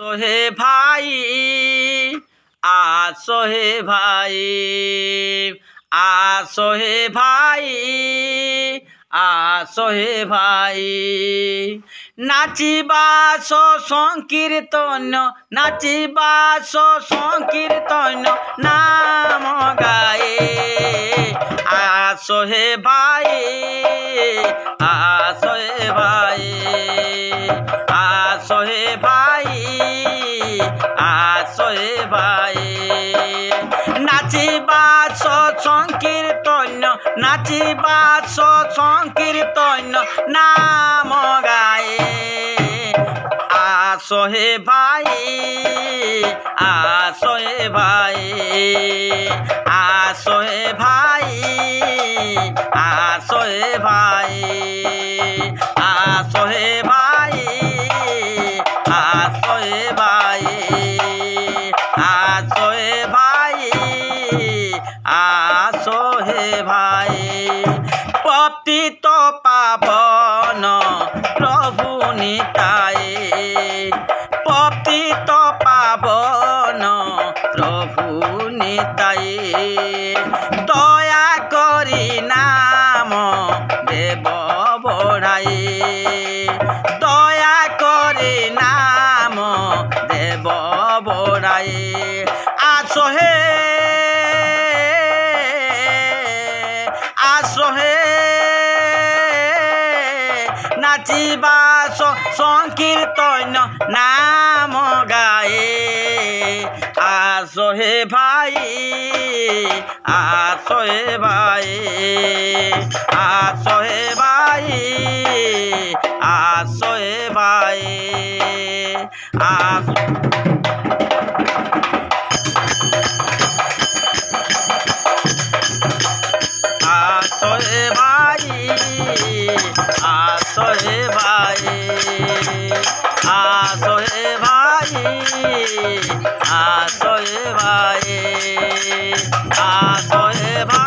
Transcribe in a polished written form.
सोहे भाई सोहे भाई सोहे भाई सोहे भाई नाचिबा संकीर्तन नाचिबा संकीर्तन नाम गाए सोहे भाई सोहे भाई सोहे भाई सोहे भाई नाचिबा संकीर्तन नाचिबा संकीर्तन नाम गाए सोहे भाई सोहे भाई सोहे भाई सोहे भाई सोहे भाई सोहे भाई सोहे भाई सोहे भाई पतित पावन प्रभु निताए पतित पावन प्रभु निताए दया करी नाम देव बढ़ाए दया करी नाम देव बढ़ाए सोहे नाचिबा संकीर्तन नाम गाए सोहे भाई सोहे भाई सोहे भाई सोहे भाई सोहे भाई सोहे भाई सोहे भाई सोहे भाई सोहे भाई।